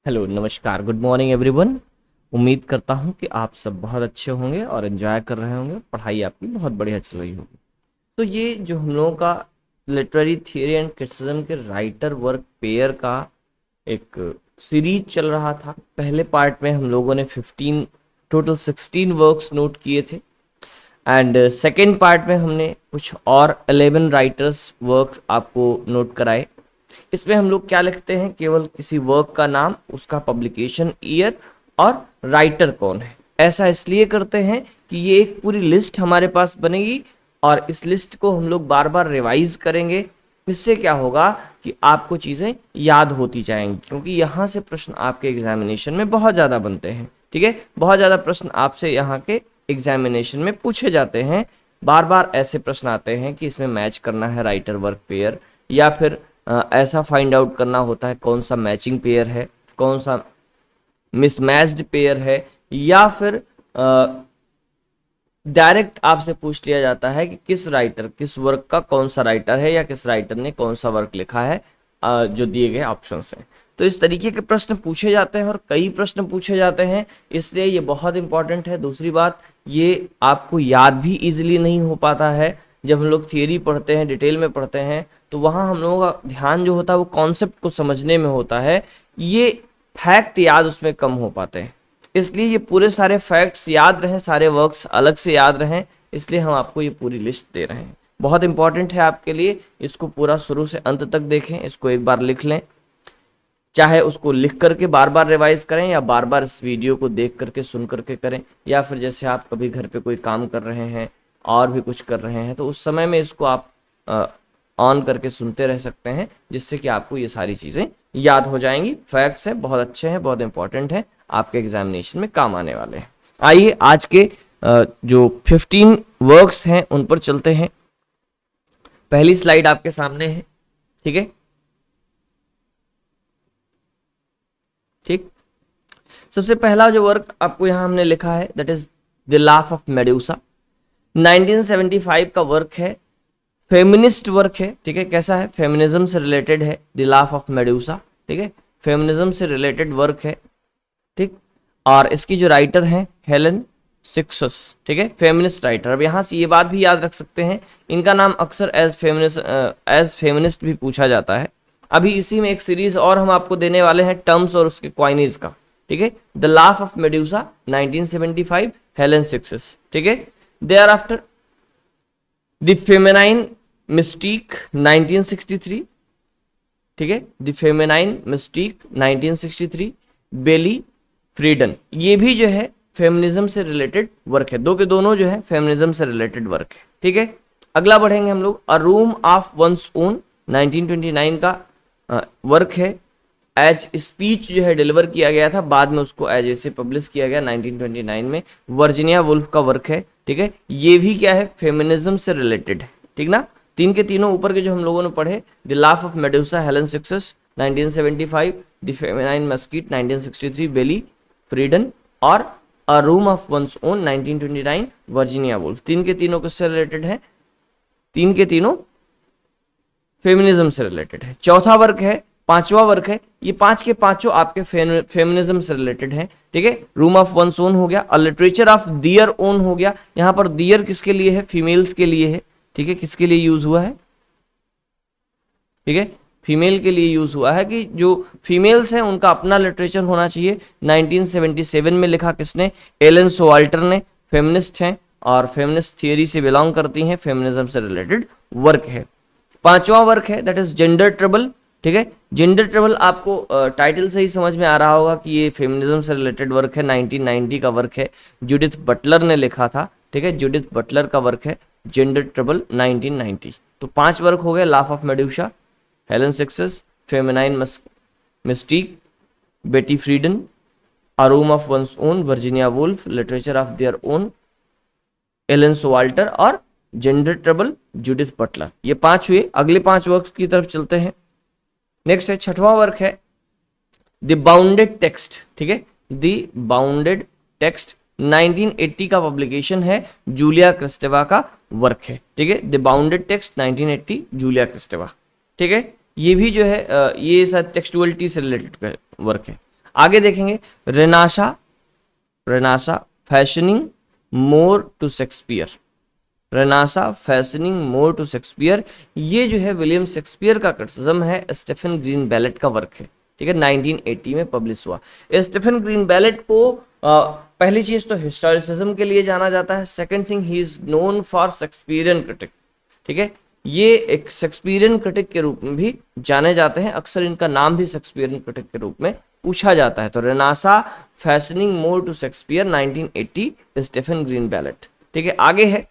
Hello नमस्कार good morning everyone. उम्मीद करता हूँ कि आप सब बहुत अच्छे होंगे और एंजॉय कर रहे होंगे, पढ़ाई आपकी बहुत बढ़िया चल रही होगी। तो ये जो हम लोगों का लिटरेरी थियरी एंड क्रिटिसिज्म के राइटर वर्क पेयर का एक सीरीज चल रहा था। पहले पार्ट में हम लोगों ने 15 टोटल 16 वर्क्स नोट किए थे एंड सेकेंड पार्ट में हमने कुछ और 11 राइटर्स वर्क आपको नोट कराए। इसमें हम लोग क्या लिखते हैं, केवल किसी वर्क का नाम, उसका पब्लिकेशन ईयर और राइटर कौन है। ऐसा इसलिए करते हैं कि ये एक पूरी लिस्ट हमारे पास बनेगी और इस लिस्ट को हम लोग बार बार रिवाइज करेंगे। इससे क्या होगा कि आपको चीजें याद होती जाएंगी, क्योंकि यहाँ से प्रश्न आपके एग्जामिनेशन में बहुत ज्यादा बनते हैं। ठीक है, बहुत ज्यादा प्रश्न आपसे यहाँ के एग्जामिनेशन में पूछे जाते हैं। बार बार ऐसे प्रश्न आते हैं कि इसमें मैच करना है राइटर वर्क पेयर, या फिर ऐसा फाइंड आउट करना होता है कौन सा मैचिंग पेयर है, कौन सा मिसमैच्ड पेयर है, या फिर डायरेक्ट आपसे पूछ लिया जाता है कि किस राइटर, किस वर्क का कौन सा राइटर है, या किस राइटर ने कौन सा वर्क लिखा है जो दिए गए ऑप्शन हैं। तो इस तरीके के प्रश्न पूछे जाते हैं और कई प्रश्न पूछे जाते हैं, इसलिए ये बहुत इंपॉर्टेंट है। दूसरी बात, ये आपको याद भी इजीली नहीं हो पाता है। जब हम लोग थियरी पढ़ते हैं, डिटेल में पढ़ते हैं, तो वहाँ हम लोगों का ध्यान जो होता है वो कॉन्सेप्ट को समझने में होता है, ये फैक्ट याद उसमें कम हो पाते हैं। इसलिए ये पूरे सारे फैक्ट्स याद रहें, सारे वर्क्स अलग से याद रहें, इसलिए हम आपको ये पूरी लिस्ट दे रहे हैं। बहुत इंपॉर्टेंट है आपके लिए, इसको पूरा शुरू से अंत तक देखें, इसको एक बार लिख लें, चाहे उसको लिख करके बार बार रिवाइज करें या बार बार इस वीडियो को देख करके सुन करके करें, या फिर जैसे आप कभी घर पे कोई काम कर रहे हैं और भी कुछ कर रहे हैं तो उस समय में इसको आप ऑन करके सुनते रह सकते हैं, जिससे कि आपको ये सारी चीज़ें याद हो जाएंगी। फैक्ट्स हैं, बहुत अच्छे हैं, बहुत इंपॉर्टेंट हैं, आपके एग्जामिनेशन में काम आने वाले हैं। आइए आज के जो 15 वर्क्स हैं उन पर चलते हैं। पहली स्लाइड आपके सामने है, ठीक है। ठीक, सबसे पहला जो वर्क आपको यहां हमने लिखा है that is the laugh of Medusa. 1975 का वर्क है, फेमिनिस्ट वर्क है। ठीक है, कैसा है, फेमिनिज्म से रिलेटेड है द लाफ ऑफ मेडुसा। ठीक है, फेमिनिज्म से रिलेटेड वर्क है। ठीक, और इसकी जो राइटर है हेलेन सिक्सस। ठीक है, फेमिनिस्ट राइटर। अब यहां से ये बात भी याद रख सकते हैं, इनका नाम अक्सर एज फेमिनिस्ट भी पूछा जाता है। अभी इसी में एक सीरीज और हम आपको देने वाले हैं टर्म्स और उसके क्वाइनेज का। ठीक है, the laugh of Medusa 1975, Helene Cixous. ठीक है, there after the feminine mystique 1963। ठीक है, the feminine mystique 1963, Betty Friedan. ये भी जो है फेमिनिज्म से रिलेटेड वर्क है, दो के दोनों जो है फेमिनिज्म से रिलेटेड वर्क है। ठीक है, अगला बढ़ेंगे हम लोग, अ रूम ऑफ वंस ओन 1929 का वर्क है। एज स्पीच जो है डिलीवर किया गया था, बाद में उसको एज ऐसे पब्लिश किया गया 1929 में। वर्जीनिया वुल्फ का वर्क है। ठीक है, ये भी क्या है, फेमिनिज्म से रिलेटेड है। ठीक ना, तीन के तीनों ऊपर के जो हम लोगों ने पढ़े, the laugh of Medusa Helene Cixous 1975, the feminine mystique 1963 Betty Friedan, और a room of one's own 1929 Virginia Woolf. तीन के तीनों किससे रिलेटेड है, तीन के तीनों फेमिनिज्म से रिलेटेड है। चौथा वर्क है, पांचवा वर्क है, ये पांच के पांचों आपके फेमिनिज्म से रिलेटेड है। ठीक है, रूम ऑफ वंस ओन हो गया, a literature of their own हो गया। यहां पर दियर किसके लिए है, फीमेल्स के लिए है। ठीक है, किसके लिए यूज हुआ है, ठीक है, फीमेल के लिए यूज हुआ है, कि जो फीमेल्स हैं उनका अपना लिटरेचर होना चाहिए। 1977 में लिखा किसने, एलन सोवाल्टर ने। फेमिनिस्ट हैं और फेमिनिस्ट थियरी से बिलोंग करती हैं, फेमिनिज्म से रिलेटेड वर्क है। पांचवा वर्क है दैट इज जेंडर ट्रबल। ठीक है, जेंडर ट्रबल आपको टाइटल से ही समझ में आ रहा होगा कि ये फेमिनिज्म से रिलेटेड वर्क है, 1990 का वर्क है, जूडिथ बटलर ने लिखा था। ठीक है, जूडिथ बटलर का वर्क है जेंडर ट्रबल 1990। तो पांच वर्क हो गए, laugh of Medusa, Helene Cixous, feminine mystique, Betty Friedan, a room of one's own, Virginia Woolf, literature of their own, Elaine Showalter, और जेंडर ट्रबल, जूडिथ बटलर। ये पांच हुए। अगले पांच वर्क की तरफ चलते हैं। नेक्स्ट है, छठवां वर्क है द बाउंडेड टेक्स्ट। ठीक है, द बाउंडेड टेक्स्ट 1980 का पब्लिकेशन है, जूलिया क्रिस्टेवा का वर्क है। ठीक है, द बाउंडेड टेक्स्ट 1980, जूलिया क्रिस्टेवा। ठीक है, ये भी जो है ये शायद टेक्सचुअलिटी से रिलेटेड वर्क है। आगे देखेंगे renaissance, fashioning more to Shakespeare, renaissance fashioning more to Shakespeare, ये जो है विलियम शेक्सपियर का क्रिटिसिज्म है, स्टीफन ग्रीन बैलेट का वर्क है, ठीक है, 1980 में पब्लिश हुआ। स्टीफन ग्रीन बैलेट को पहली चीज तो हिस्टोरिसिज्म के लिए जाना जाता है, second thing he is known for Shakespearean critic, ठीक है, ये एक शेक्सपियरियन क्रिटिक के रूप में भी जाने जाते हैं, अक्सर इनका नाम भी शेक्सपियरियन क्रिटिक के रूप में पूछा जाता है। तो renaissance fashioning more to Shakespeare 1980 Stephen Greenblatt, ठीक है। आगे है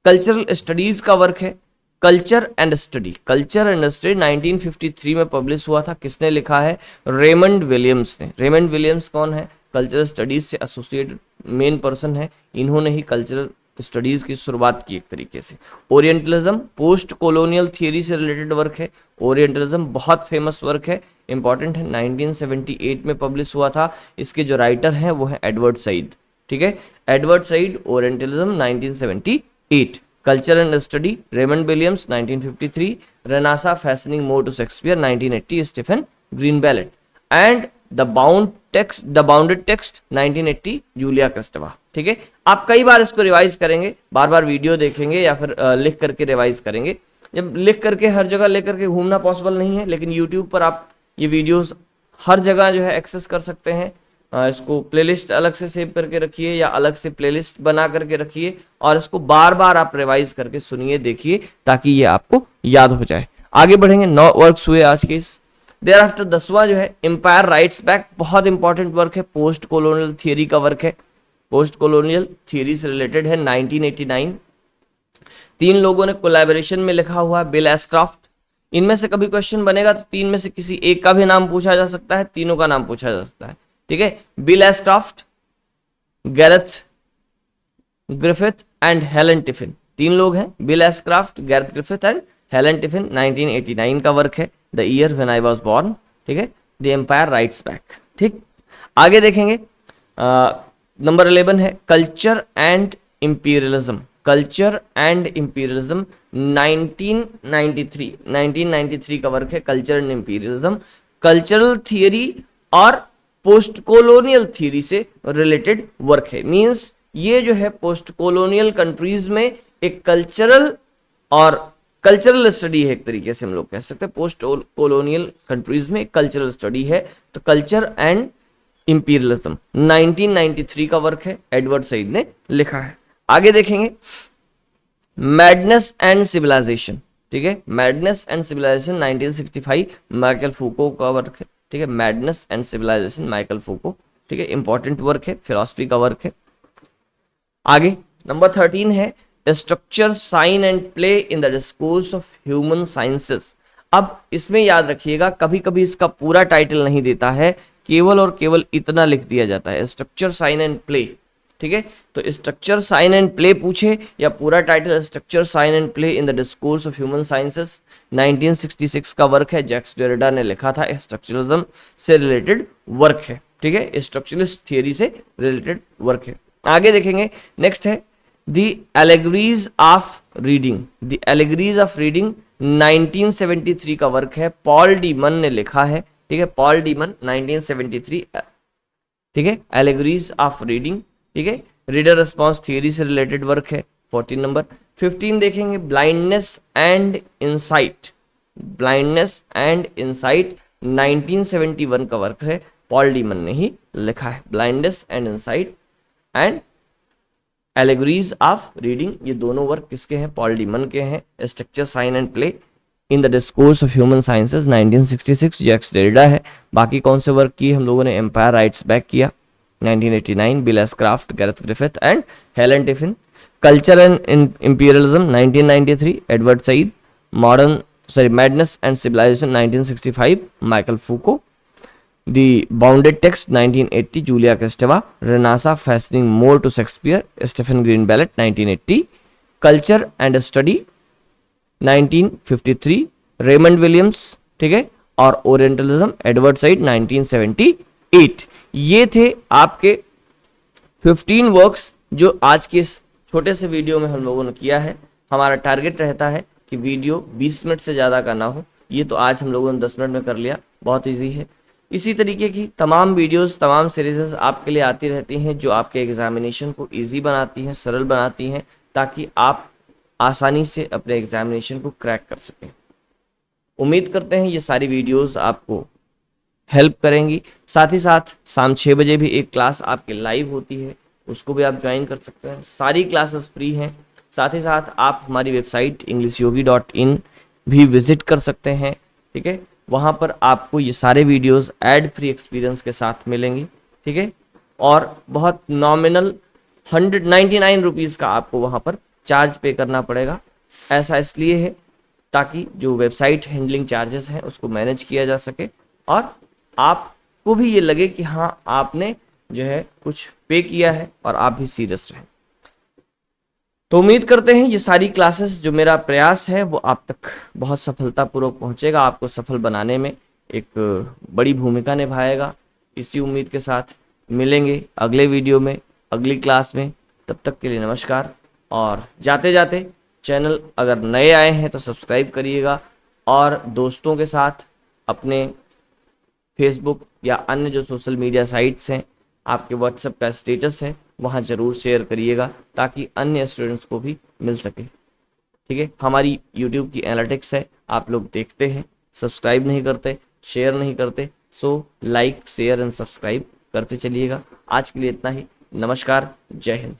कल्चरल स्टडीज का वर्क है, कल्चर एंड स्टडी 1953 में पब्लिश हुआ था। किसने लिखा है? रेमंड विलियम्स ने। रेमंड विलियम्स कौन है? कल्चरल स्टडीज से एसोसिएटेड मेन पर्सन है, इन्होंने ही कल्चरल स्टडीज की शुरुआत की एक तरीके से। ओरिएंटलिज्म पोस्ट कॉलोनियल थियरी से रिलेटेड वर्क है, ओरिएंटलिज्म बहुत फेमस वर्क है, इंपॉर्टेंट है, 1978 में पब्लिश हुआ था। इसके जो राइटर हैं वो है एडवर्ड सईद, ठीक है, Edward Said, orientalism 1978। Culture and study Raymond Williams 1953, renaissance fashioning more to Shakespeare 1980 Stephen Greenblatt, and the bounded text 1980 Julia Kristeva, ठीक है। आप कई बार इसको रिवाइज करेंगे, बार बार वीडियो देखेंगे या फिर लिख करके रिवाइज करेंगे। जब लिख करके हर जगह लेकर के घूमना पॉसिबल नहीं है, लेकिन यूट्यूब पर आप ये वीडियोस हर जगह जो है एक्सेस कर सकते हैं। इसको प्लेलिस्ट अलग से सेव करके रखिए या अलग से प्लेलिस्ट बना करके रखिए और इसको बार बार आप रिवाइज करके सुनिए, देखिए, ताकि ये आपको याद हो जाए। आगे बढ़ेंगे, 9 वर्क्स हुए आज के इस। देयर आफ्टर 10वां जो है एम्पायर राइट्स बैक, बहुत इंपॉर्टेंट वर्क है, पोस्ट कॉलोनियल थियरी का वर्क है, पोस्ट कॉलोनियल थियरी से रिलेटेड है, 1989। 3 लोगों ने कोलैबोरेशन में लिखा हुआ है, बिल एशक्राफ्ट। इनमें से कभी क्वेश्चन बनेगा तो 3 में से किसी एक का भी नाम पूछा जा सकता है, तीनों का नाम पूछा जा सकता है, ठीक है। Bill Ashcroft, Gareth Griffith and Helen Tiffin, 3 लोग हैं, Bill Ashcroft, Gareth Griffith and Helen Tiffin. 1989 का वर्क है, the year when I was born, ठीक है, द एम्पायर राइट्स बैक, ठीक। आगे देखेंगे नंबर 11 है culture and imperialism, culture and imperialism 1993 का वर्क है, culture and imperialism, cultural theory और पोस्ट कॉलोनियल थियरी से रिलेटेड वर्क है। मींस ये जो है पोस्ट कॉलोनियल कंट्रीज में एक कल्चरल स्टडी है, एक तरीके से हम लोग कह सकते हैं, पोस्ट कॉलोनियल कंट्रीज में एक कल्चरल स्टडी है। तो कल्चर एंड इंपीरियलिज्म 1993 का वर्क है, एडवर्ड सईद ने लिखा है। आगे देखेंगे मैडनेस एंड सिविलाइजेशन, ठीक है, madness and civilisation 1965 Michael Foucault का वर्क है, ठीक है, madness and civilization Michael Foucault, ठीक है, इंपॉर्टेंट वर्क है, फिलॉसफी का वर्क है। आगे नंबर 13 है structure sign and play in the discourse of human sciences. अब इसमें याद रखिएगा, कभी कभी इसका पूरा टाइटल नहीं देता है, केवल और केवल इतना लिख दिया जाता है, स्ट्रक्चर साइन एंड प्ले, ठीक है। तो स्ट्रक्चर साइन एंड प्ले पूछे या पूरा title structure sign and play in the discourse of human sciences 1966 का वर्क है, जैक्स डेरिडा ने लिखा था, स्ट्रक्चरलिज्म से रिलेटेड वर्क है, ठीक है, स्ट्रक्चरलिस्ट थियरी से रिलेटेड वर्क है। आगे देखेंगे, नेक्स्ट है the allegories of reading, the allegories of reading 1973 का वर्क है, पॉल डीमन ने लिखा है, ठीक है, पॉल डीमन 1973, ठीक है, एलेगरीज ऑफ रीडिंग, ठीक है, रीडर रिस्पॉन्स थियरी से रिलेटेड वर्क है। 14 नंबर 15 देखेंगे blindness and insight, blindness and insight 1971 का वर्क है, पॉल डीमन ने ही लिखा है। Blindness and insight and allegories of reading, ये दोनों वर्क किसके हैं? पॉल डीमन के हैं। Structure sign and play in the discourse of human sciences 1966 Jacques Derrida है। बाकी कौन से वर्क किए हम लोगों ने? एम्पायर राइट्स बैक किया 1989, Bill Ashcroft, Gareth Griffith and Helen Tiffin. Culture and imperialism 1993 Edward Said. Madness and civilisation 1965 Michael Foucault. The Bounded Text 1980 Julia Kristeva. Renaissance fashioning more to Shakespeare Stephen Greenblatt 1980। Culture and study 1953 Raymond Williams, ठीक है, और orientalism Edward Said 1978। ये थे आपके 15 works जो आज के इस छोटे से वीडियो में हम लोगों ने किया है। हमारा टारगेट रहता है कि वीडियो 20 मिनट से ज़्यादा का ना हो, ये तो आज हम लोगों ने 10 मिनट में कर लिया, बहुत ईजी है। इसी तरीके की तमाम वीडियोस, तमाम सीरीज़ आपके लिए आती रहती हैं जो आपके एग्जामिनेशन को इजी बनाती हैं, सरल बनाती हैं, ताकि आप आसानी से अपने एग्जामिनेशन को क्रैक कर सकें। उम्मीद करते हैं ये सारी वीडियोस आपको हेल्प करेंगी। साथ ही साथ शाम 6 बजे भी एक क्लास आपकी लाइव होती है, उसको भी आप ज्वाइन कर सकते हैं। सारी क्लासेस फ्री हैं। साथ ही साथ आप हमारी वेबसाइट englishyogi.in भी विजिट कर सकते हैं, ठीक है। वहाँ पर आपको ये सारे वीडियोस एड फ्री एक्सपीरियंस के साथ मिलेंगे, ठीक है। और बहुत नॉमिनल 199 रुपीज़ का आपको वहाँ पर चार्ज पे करना पड़ेगा। ऐसा इसलिए है ताकि जो वेबसाइट हैंडलिंग चार्जेस हैं उसको मैनेज किया जा सके और आपको भी ये लगे कि हाँ आपने जो है कुछ पे किया है और आप भी सीरियस रहें। तो उम्मीद करते हैं ये सारी क्लासेस, जो मेरा प्रयास है वो आप तक बहुत सफलतापूर्वक पहुंचेगा, आपको सफल बनाने में एक बड़ी भूमिका निभाएगा। इसी उम्मीद के साथ मिलेंगे अगले वीडियो में, अगली क्लास में। तब तक के लिए नमस्कार। और जाते जाते चैनल अगर नए आए हैं तो सब्सक्राइब करिएगा और दोस्तों के साथ अपने फेसबुक या अन्य जो सोशल मीडिया साइट्स हैं, आपके व्हाट्सएप का स्टेटस है, वहाँ ज़रूर शेयर करिएगा ताकि अन्य स्टूडेंट्स को भी मिल सके, ठीक है। हमारी यूट्यूब की एनालिटिक्स है, आप लोग देखते हैं, सब्सक्राइब नहीं करते, शेयर नहीं करते, so like share and subscribe करते चलिएगा। आज के लिए इतना ही। नमस्कार, जय हिंद।